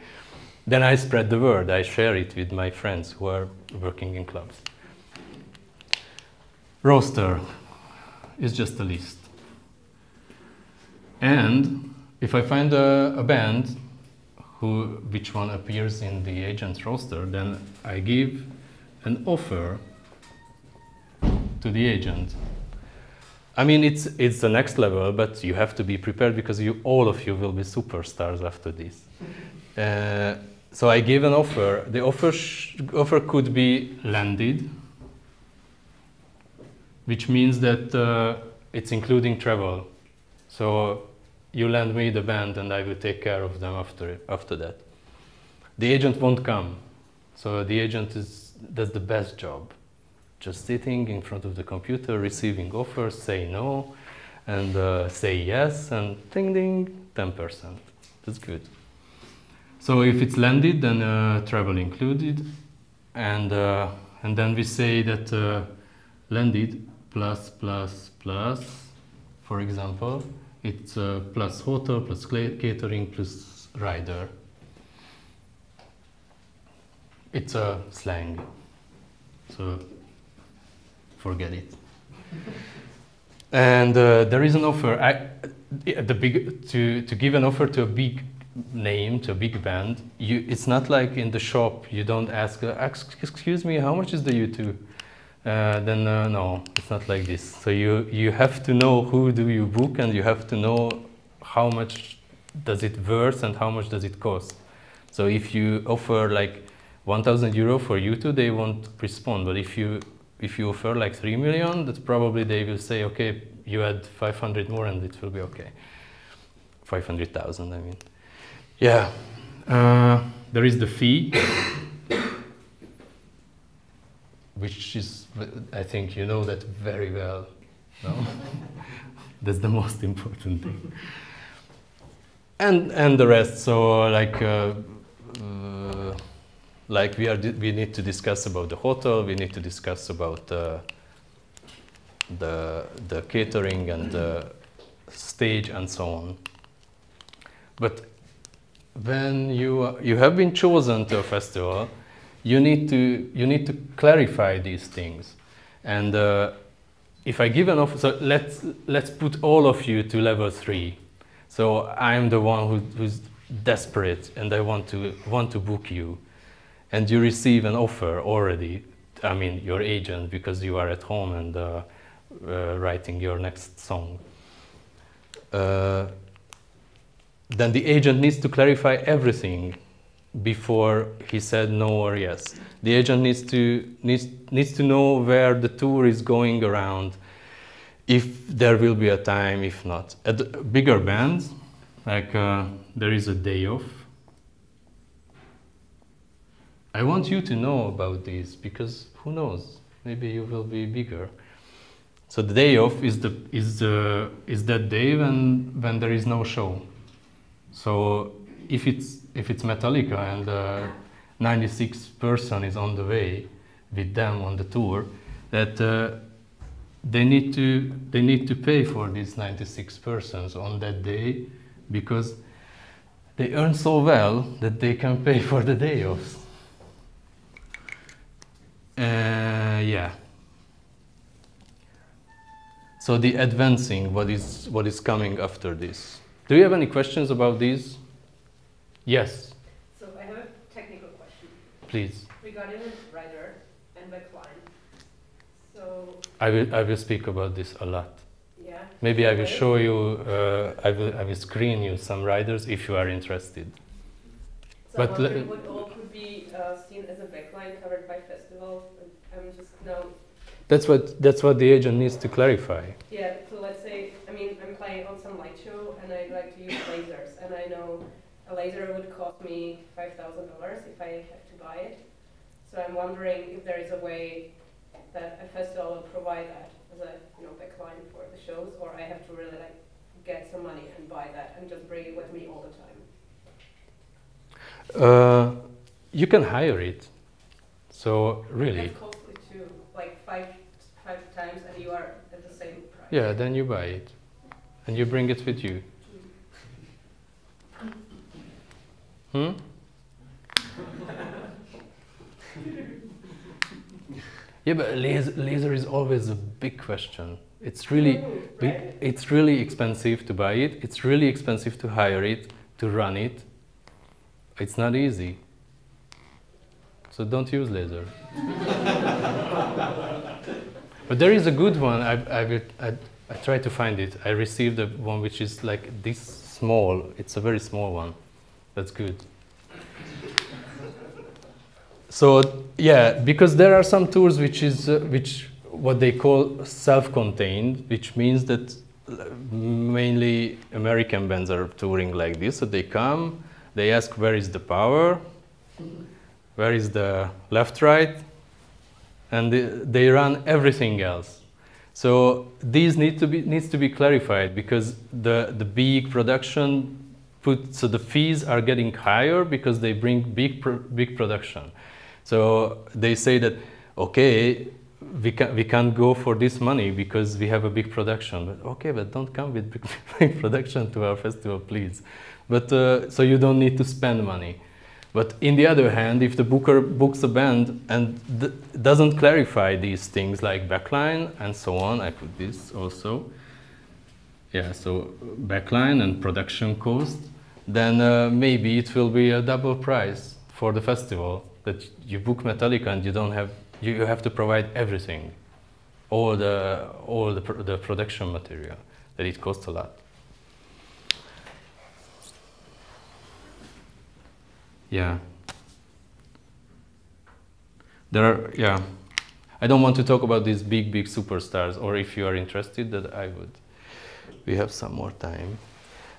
Then I spread the word. I share it with my friends who are working in clubs. Roster is just a list. And if I find a band which one appears in the agent's roster, then I give an offer to the agent. I mean, it's the next level, but you have to be prepared because all of you will be superstars after this. So I give an offer. The offer could be landed, which means that it's including travel. So you lend me the band and I will take care of them after that. The agent won't come. So the agent does the best job. Just sitting in front of the computer, receiving offers, say no, and say yes, and ding ding, 10%. That's good. So if it's landed, then travel included. And then we say that landed plus, for example, it's plus hotel, plus catering, plus rider. It's a slang, so forget it. And there is an offer. To give an offer to a big name, to a big band, it's not like in the shop. You don't ask, excuse me, how much is the U2? No, it's not like this. So you have to know who do you book, and you have to know how much does it worth and how much does it cost. So if you offer like 1,000 euro for U2, they won't respond. But if you offer like 3 million, that's probably they will say, okay, you add 500 more and it will be okay. 500,000, I mean. Yeah, there is the fee, which is, I think you know that very well, no? That's the most important thing. And the rest, so like we need to discuss about the hotel, we need to discuss about the catering and the stage and so on. But when you have been chosen to a festival, you need to clarify these things. And if I give an offer, so let's put all of you to level 3. So I'm the one who's desperate and I want to book you. And you receive an offer already, I mean your agent, because you are at home and writing your next song. Then the agent needs to clarify everything before he said no or yes. The agent needs to know where the tour is going around, if there will be a time, if not. At bigger bands, like there is a day off. I want you to know about this because who knows, maybe you will be bigger. So the day off is that day when there is no show. So if it's Metallica and 96 person is on the way with them on the tour, that they need to pay for these 96 persons on that day because they earn so well that they can pay for the day offs. Yeah. So the advancing, what is coming after this? Do you have any questions about these? Yes. So I have a technical question. Please. Regarding the writer and backline. So I will speak about this a lot. yeah. Maybe I will show you. I will screen you some riders if you are interested. So But I'm wondering what all could be seen as a backline covered by festival. I'm just now. That's what the agent needs to clarify. Yeah. So let's say, I mean, I'm playing on some light show and I like to use lasers, and I know a laser would cost me $5,000 if I have to buy it. So I'm wondering if there is a way that a festival will provide that as a backline for the shows, or I have to really like get some money and buy that and just bring it with me all the time. You can hire it. So really, That's costly too, like five times, and you are at the same price. yeah, then you buy it and you bring it with you. Hmm? Yeah, but laser is always a big question. It's really big, right? it's really expensive to buy it. It's really expensive to hire it, to run it. It's not easy. So don't use laser. But there is a good one. I tried to find it. I received a one which is like this small. It's a very small one. That's good. So yeah, because there are some tours which what they call self-contained, which means that mainly American bands are touring like this. So they come, they ask where is the power, where is the left, right, and they run everything else. So these needs to be clarified, because the big production so the fees are getting higher because they bring big production. So they say that, okay, we can't go for this money because we have a big production. But okay, but don't come with big production to our festival, please. But so you don't need to spend money. But in the other hand, if the booker books a band and doesn't clarify these things like backline and so on, I put this also. Yeah, so backline and production cost, then maybe it will be a double price for the festival. That you book Metallica and you have to provide everything, all the production material. That it costs a lot. Yeah. I don't want to talk about these big superstars, or if you are interested, that I would. We have some more time.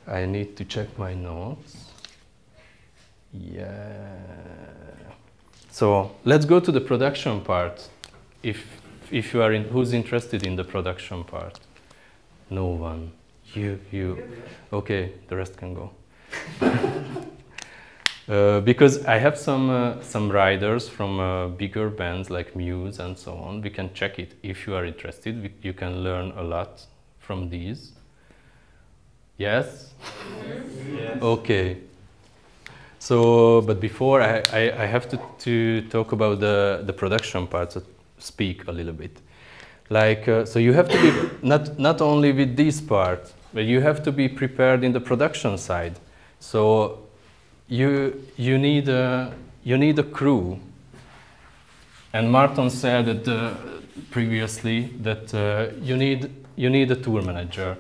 I need to check my notes. Yeah. So let's go to the production part. If you are who's interested in the production part? No one. You. Okay, the rest can go. Because I have some riders from bigger bands like Muse and so on. We can check it if you are interested. You can learn a lot from these. Yes? Yes. Okay. So, but before I have to talk about the production part, so speak a little bit. Like, so you have to be not only with this part, but you have to be prepared in the production side. So you need a crew. And Martin said that previously that you need a tour manager.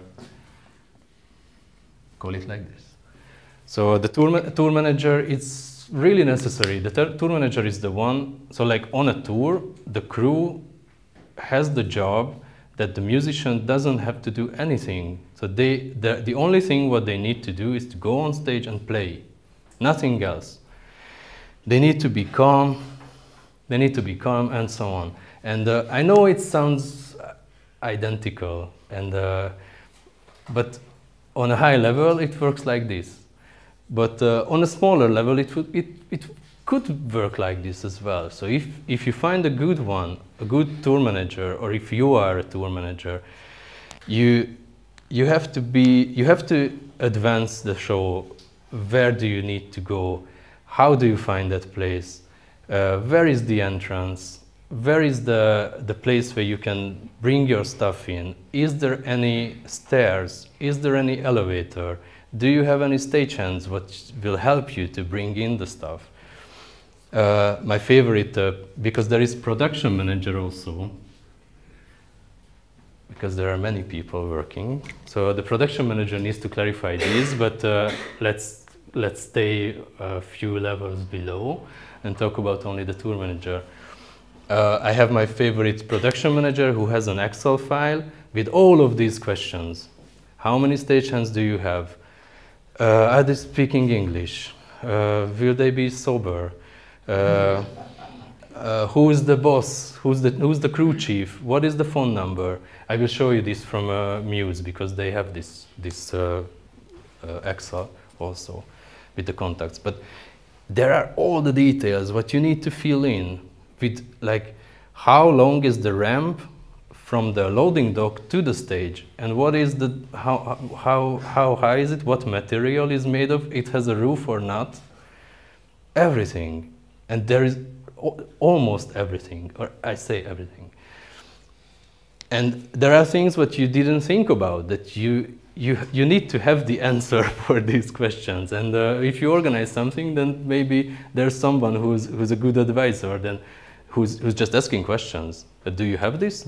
Call it like this. So the tour manager is really necessary. The tour manager is the one. So like on a tour, the crew has the job that the musician doesn't have to do anything. So the only thing what they need to do is to go on stage and play, nothing else. They need to be calm. They need to be calm and so on. And I know it sounds identical, but on a high level it works like this. But on a smaller level, it could work like this as well. So if you find a good one, a good tour manager, or if you are a tour manager, you have to advance the show. Where do you need to go? How do you find that place? Where is the entrance? Where is the place where you can bring your stuff in? Is there any stairs? Is there any elevator? Do you have any stagehands which will help you to bring in the stuff? My favorite, because there is production manager also, because there are many people working. So the production manager needs to clarify these, but let's stay a few levels below and talk about only the tour manager. I have my favorite production manager who has an Excel file with all of these questions. How many stagehands do you have? Are they speaking English? Will they be sober? Who is the boss? Who's the crew chief? What is the phone number? I will show you this from Muse, because they have this Excel also with the contacts. But there are all the details what you need to fill in. with like how long is the ramp from the loading dock to the stage, and what is the how high is it, what material is made of, it has a roof or not, everything. And there is almost everything, or I say everything. And there are things what you didn't think about, that you need to have the answer for these questions. And if you organize something, then maybe there's someone who's a good advisor, then who's just asking questions. Do you have this?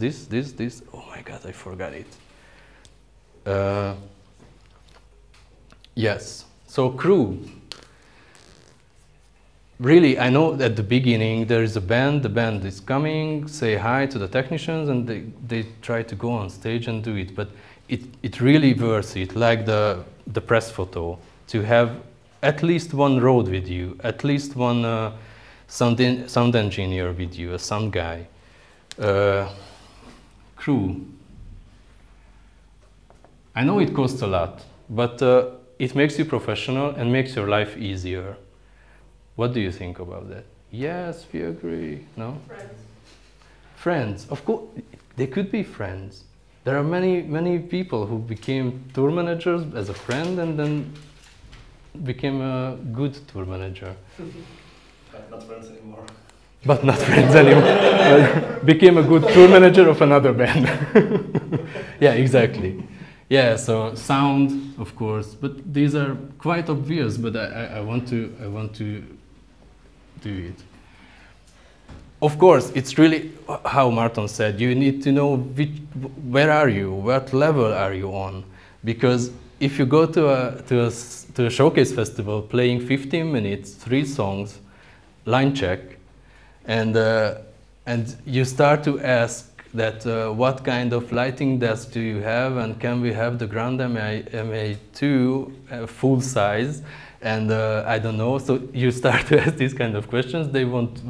Oh my God, I forgot it. Yes. So crew. Really, I know at the beginning there is a band, the band is coming, say hi to the technicians, and they try to go on stage and do it. But it really worth it, like the press photo, to have at least one road with you, at least one sound engineer with you, a sound guy. Crew. I know it costs a lot, but it makes you professional and makes your life easier. What do you think about that? Yes, we agree. No? Friends. Friends. Of course, they could be friends. There are many people who became tour managers as a friend and then became a good tour manager. But not friends anymore. But not friends anymore. Became a good tour manager of another band. Yeah, exactly. Yeah, so sound, of course, but these are quite obvious. But I want to do it. Of course, it's really how Martin said. You need to know where are you, what level are you on, because if you go to a showcase festival playing 15 minutes, 3 songs, line check, and you start to ask that what kind of lighting desk do you have, and can we have the Grand MA2 full size, and I don't know. So you start to ask these kind of questions. They won't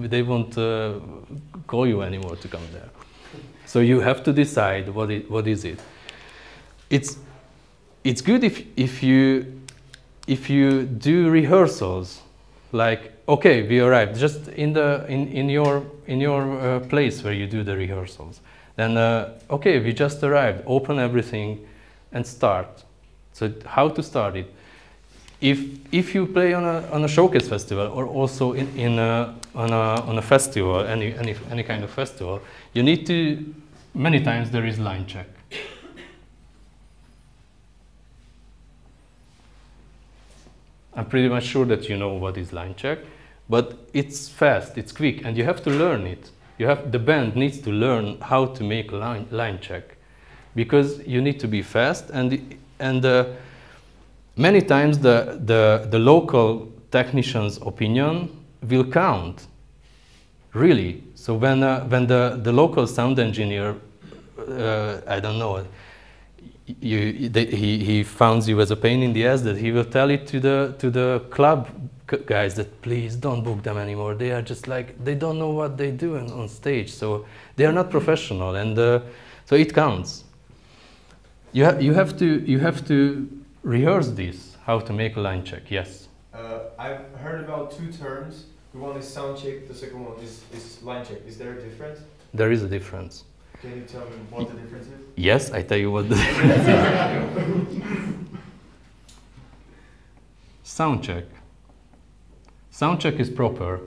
call you anymore to come there. So you have to decide what is it. It's good if you do rehearsals, like, okay, we arrived just in your place where you do the rehearsals. Then okay, we just arrived. Open everything and start. So how to start it? If you play on a showcase festival, or also on a festival, any kind of festival, you need to, many times there is line check. I'm pretty much sure that you know what is line check, but it's fast, it's quick, and you have to learn it. The band needs to learn how to make line check, because you need to be fast, and many times the local technician's opinion will count, really. So when the local sound engineer, I don't know, he finds you as a pain in the ass, that he will tell it to the club guys that please don't book them anymore. They are just like, they don't know what they do on stage, so they are not professional, and so it counts. You have to rehearse this, how to make a line check. Yes. I've heard about 2 terms. The one is sound check. The second one is line check. Is there a difference? There is a difference. Can you tell me what the difference is? Yes, I tell you what the difference is. Sound check. Sound check is proper.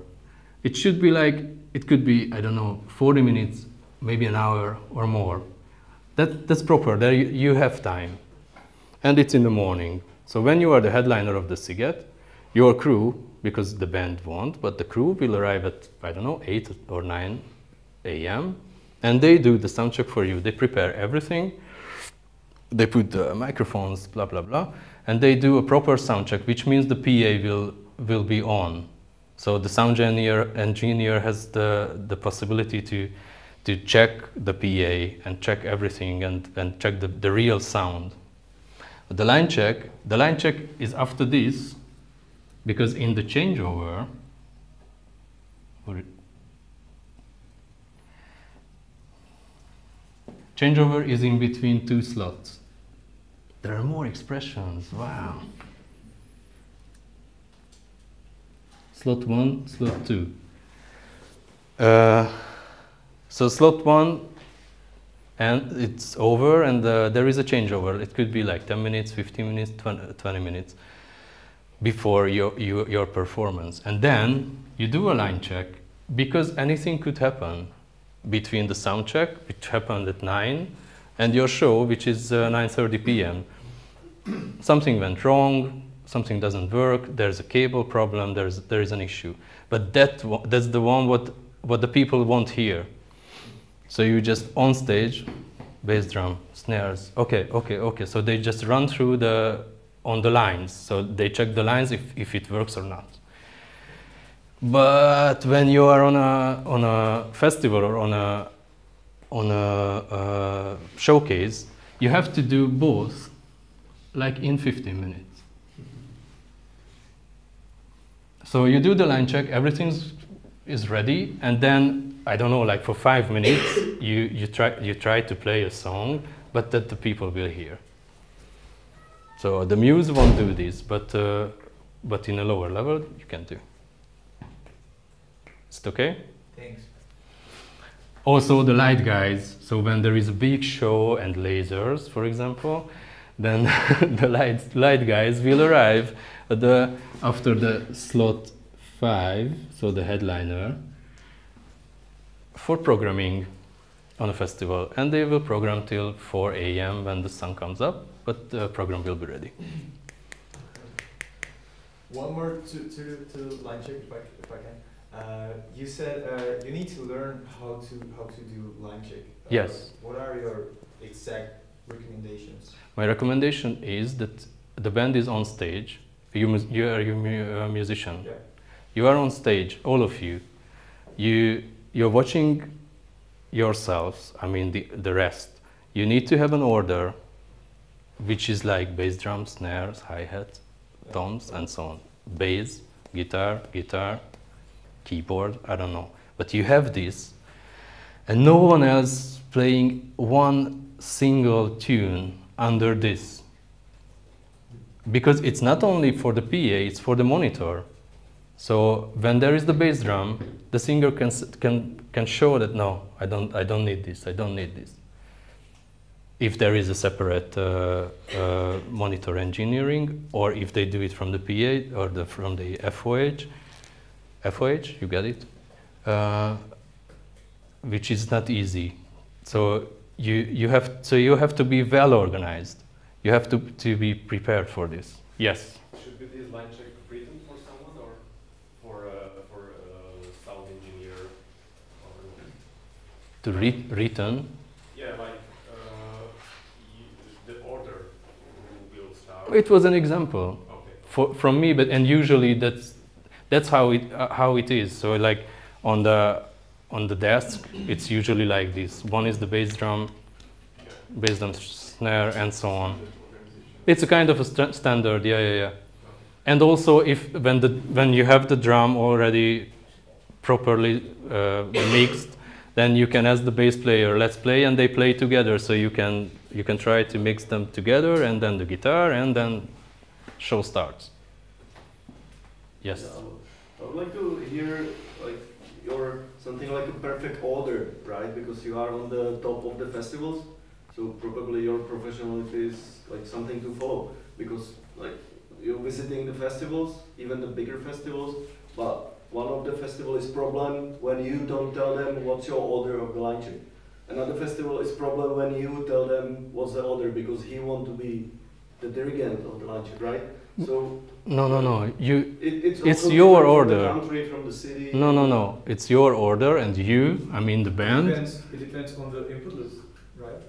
It should be like, it could be, I don't know, 40 minutes, maybe an hour or more. That's proper. There you have time. And it's in the morning. So when you are the headliner of the Sziget, your crew, because the band won't, but the crew will arrive at, I don't know, 8 or 9 a.m. and they do the sound check for you. They prepare everything. They put the microphones, blah, blah, blah, and they do a proper sound check, which means the PA will be on. So the sound engineer has the possibility to check the PA and check everything and check the real sound. The line check is after this, because in the changeover, changeover is in between 2 slots. There are more expressions, wow. Slot 1, slot 2. So slot 1, and it's over, and there is a changeover. It could be like 10 minutes, 15 minutes, 20 minutes before your performance. And then you do a line check, because anything could happen between the sound check, which happened at 9, and your show, which is 9:30 p.m. Something went wrong, something doesn't work, there's a cable problem, there is an issue. But that's the one what the people won't hear. So you just on stage, bass drum, snares, okay. So they just run through on the lines. So they check the lines if it works or not. But when you are on a festival or on a showcase, you have to do both, like in 15 minutes. So you do the line check, everything is ready, and then I don't know, like for 5 minutes, you try to play a song, but that the people will hear. So the muse won't do this, but in a lower level you can do. Is it okay? Thanks. Also the light guys. So when there is a big show and lasers, for example, then the light guys will arrive after the slot 5, so the headliner, for programming on a festival, and they will program till 4 a.m. when the sun comes up, but the program will be ready. One more to line check, if I can. You said you need to learn how to do line check. Yes. What are your exact recommendations? My recommendation is that the band is on stage. You are a musician. Yeah. You are on stage, all of you. You're watching yourselves, I mean the rest. You need to have an order, which is like bass drum, snares, hi-hat, toms, and so on. Bass, guitar, keyboard, I don't know. But you have this, and no one else playing one single tune under this. Because it's not only for the PA, it's for the monitor. So when there is the bass drum, the singer can show that no, I don't need this. If there is a separate monitor engineering, or if they do it from the PA or from the FOH, you get it, which is not easy. So you have to be well organized. You have to be prepared for this. Yes. Should be this line check written for someone, or for a sound engineer? To written? Yeah, like the order will start. It was an example from me, and usually that's how it is. So like on the desk, it's usually like this. One is the bass drum, snare, and so on. It's a kind of a standard, yeah. And also, when you have the drum already properly mixed, then you can ask the bass player, let's play, and they play together. So you can try to mix them together, and then the guitar, and then show starts. Yes. I would like to hear something like a perfect order, right? Because you are on the top of the festivals, so probably your professionality is like something to follow. Because like you're visiting the festivals, even the bigger festivals, but one of the festival is problem when you don't tell them what's your order of the line check. Another festival is problem when you tell them what's the order, because he wants to be the dirigent of the line check, right? So no. It's also your from order. the country, from the city. No. It's your order, and you, I mean the band. It depends on the input list, right?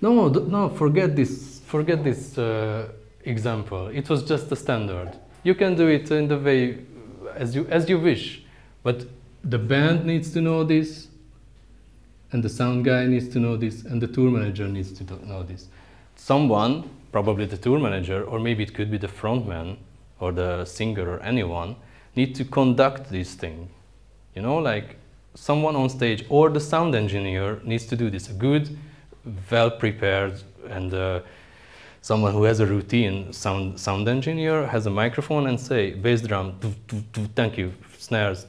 No. Forget this example. It was just a standard. You can do it in the way as you wish, but the band needs to know this, and the sound guy needs to know this, and the tour manager needs to know this. Someone, probably the tour manager, or maybe it could be the frontman or the singer or anyone, need to conduct this thing. You know, like someone on stage, or the sound engineer needs to do this. A good, well-prepared, and someone who has a routine sound engineer has a microphone and say, bass drum, thank you, snares,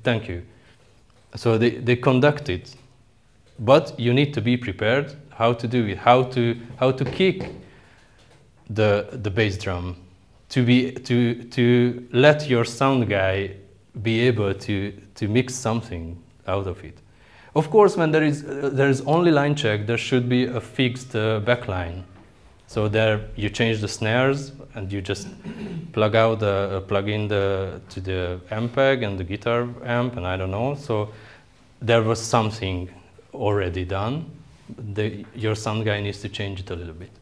thank you. So they conduct it, but you need to be prepared how to do it, how to kick the bass drum, to let your sound guy be able to mix something out of it. Of course, when there is only line check, there should be a fixed back line. So there you change the snares and you just plug in to the MPEG and the guitar amp and I don't know. So there was something already done. Your sound guy needs to change it a little bit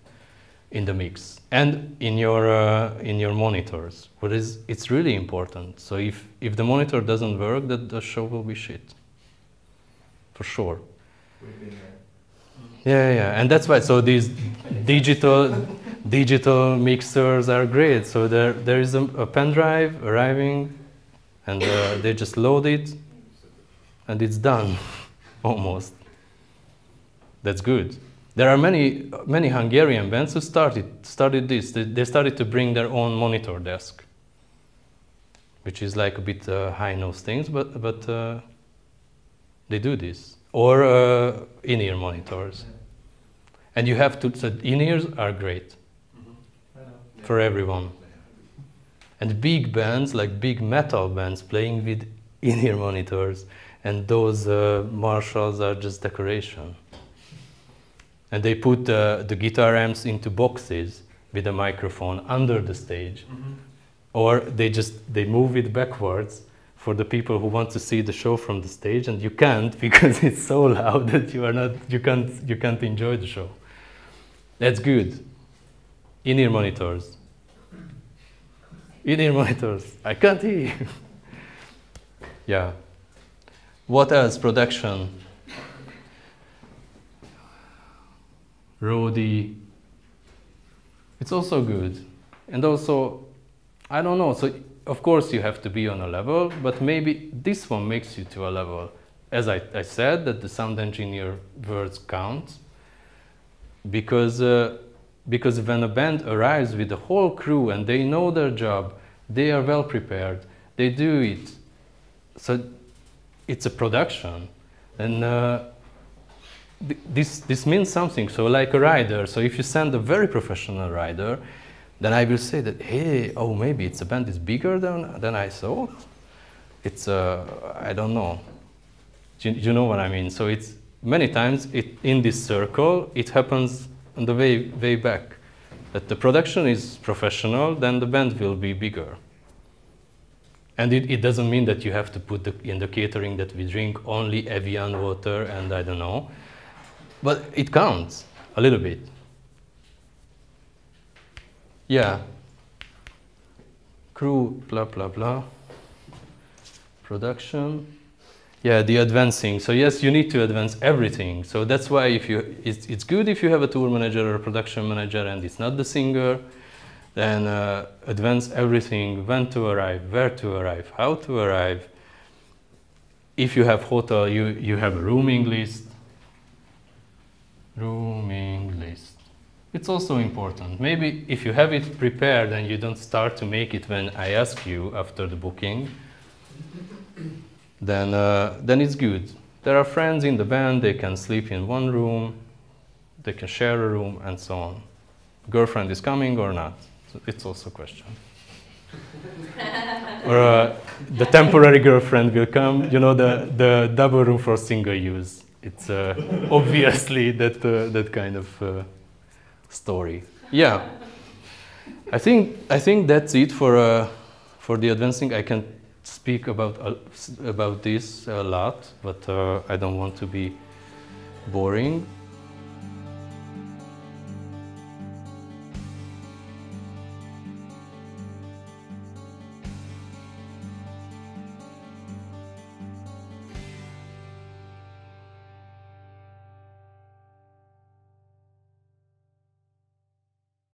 in the mix and in your monitors. But it's really important. So if the monitor doesn't work, the show will be shit, for sure. We've been there. Yeah, and that's why. So these digital mixers are great. So there is a pen drive arriving, and they just load it, and it's done, almost. That's good. There are many Hungarian bands who started this. They started to bring their own monitor desk, which is like a bit high-nose things, but they do this. Or in-ear monitors. And you have to, so in-ears are great for everyone. And big bands, like big metal bands, playing with in-ear monitors, and those Marshalls are just decoration. And they put the guitar amps into boxes with a microphone under the stage. Or they move it backwards for the people who want to see the show from the stage, and you can't because it's so loud that you can't enjoy the show. That's good. In-ear monitors. In-ear monitors. I can't hear you. Yeah. What else? Production. Roadie. It's also good. And also, I don't know, so of course you have to be on a level, but maybe this one makes you to a level. As I said, that the sound engineer words count, because when a band arrives with the whole crew and they know their job, they are well prepared, they do it. So it's a production, and this means something. So like a rider, so if you send a very professional rider, then I will say that, hey, oh, maybe it's a band is bigger than I thought. It's, I don't know. You know what I mean? So it's many times in this circle, it happens on the way back. That the production is professional, then the band will be bigger. And it doesn't mean that you have to put in the catering that we drink only Evian water and I don't know. But it counts a little bit. Yeah. Crew, blah, blah, blah. Production. Yeah, the advancing. So yes, you need to advance everything. So that's why it's good if you have a tour manager or a production manager and it's not the singer, then advance everything, when to arrive, where to arrive, how to arrive. If you have hotel, you have a rooming list. Rooming list. It's also important. Maybe if you have it prepared and you don't start to make it when I ask you after the booking, then it's good. There are friends in the band, they can sleep in one room, they can share a room, and so on. Girlfriend is coming or not? So it's also a question. Or the temporary girlfriend will come, you know, the double room for single use. It's obviously that kind of story. Yeah, I think that's it for the advancing. I can speak about this a lot, but I don't want to be boring.